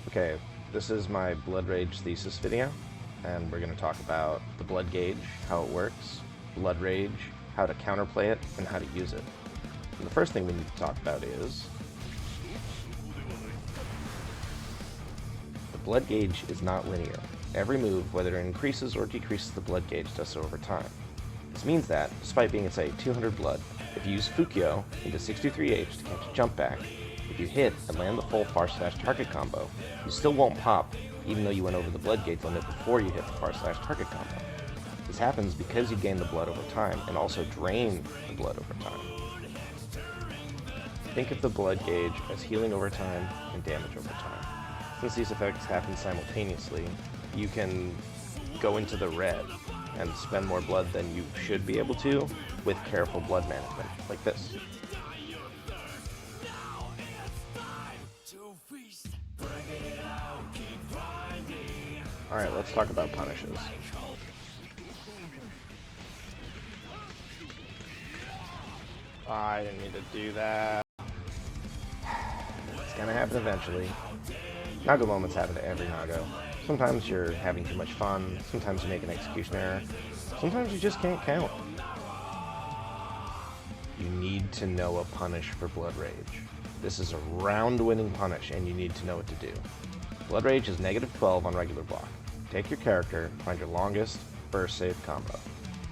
Okay, this is my Bloodrage Thesis video, and we're going to talk about the blood gauge, how it works, Bloodrage, how to counterplay it, and how to use it. And the first thing we need to talk about is the blood gauge is not linear. Every move, whether it increases or decreases the blood gauge, does so over time. This means that, despite being at say 200 blood, if you use Fukyo into 63H to catch a jump back, if you hit and land the full /target combo, you still won't pop, even though you went over the blood gauge limit before you hit the /target combo. This happens because you gain the blood over time and also drain the blood over time. Think of the blood gauge as healing over time and damage over time. Since these effects happen simultaneously, you can go into the red and spend more blood than you should be able to with careful blood management, like this. Alright, let's talk about punishes. I didn't need to do that. It's gonna happen eventually. Nago moments happen to every Nago. Sometimes you're having too much fun, sometimes you make an execution error, sometimes you just can't count. You need to know a punish for Bloodrage. This is a round-winning punish, and you need to know what to do. Bloodrage is -12 on regular block. Take your character, find your longest, burst save combo.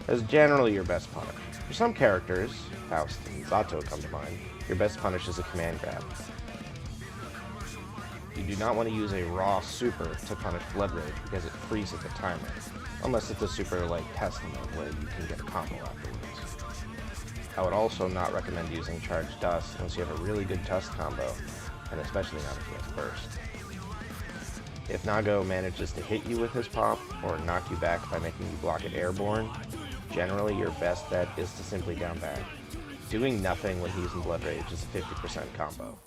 That's generally your best punish. For some characters, Faust and Zato come to mind, your best punish is a command grab. You do not want to use a raw super to punish Bloodrage because it freezes the timer, unless it's a super like Testament where you can get a combo afterwards. I would also not recommend using Charged Dust unless you have a really good Tusk combo, and especially not if he has Burst. If Nago manages to hit you with his pop, or knock you back by making you block it airborne, generally your best bet is to simply down back. Doing nothing when he's in Bloodrage is a 50% combo.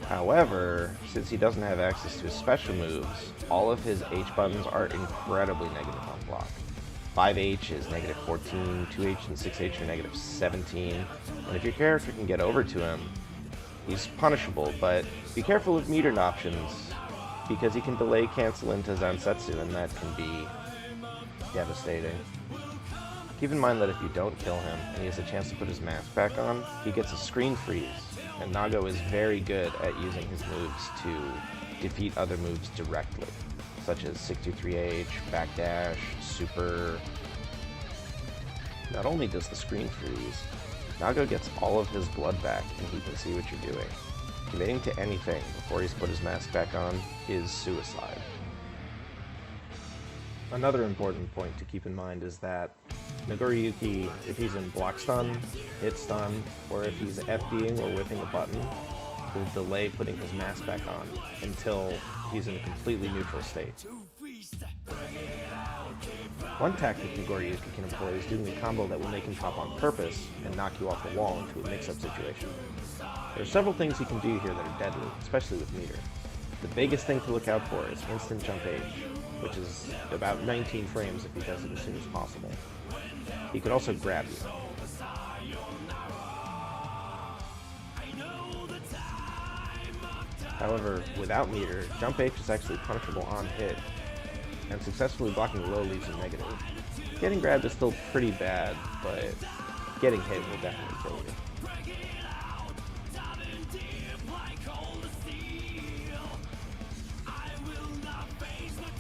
However, since he doesn't have access to his special moves, all of his H buttons are incredibly negative on block. 5H is -14, 2H and 6H are -17, and if your character can get over to him, he's punishable, but be careful with metered options, because he can delay cancel into Zansetsu, and that can be devastating. Keep in mind that if you don't kill him, and he has a chance to put his mask back on, he gets a screen freeze, and Nago is very good at using his moves to defeat other moves directly, such as 63H, backdash, super. Not only does the screen freeze, Nago gets all of his blood back and he can see what you're doing. Committing to anything before he's put his mask back on is suicide. Another important point to keep in mind is that Nagoriyuki, if he's in block stun, hit stun, or if he's FDing or whipping a button, will delay putting his mask back on until he's in a completely neutral state. One tactic Nagoriyuki can employ is doing a combo that will make him pop on purpose and knock you off the wall into a mix-up situation. There are several things he can do here that are deadly, especially with meter. The biggest thing to look out for is instant jump H, which is about 19 frames if he does it as soon as possible. He could also grab you. However, without meter, jump H is actually punishable on hit, and successfully blocking low leaves him negative. Getting grabbed is still pretty bad, but getting hit will definitely kill you.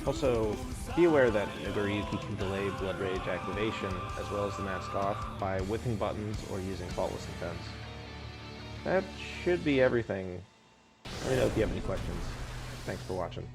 Also, be aware that Nagoriyuki can delay Bloodrage activation as well as the mask off by whipping buttons or using faultless defense. That should be everything. Let me know if you have any questions. Thanks for watching.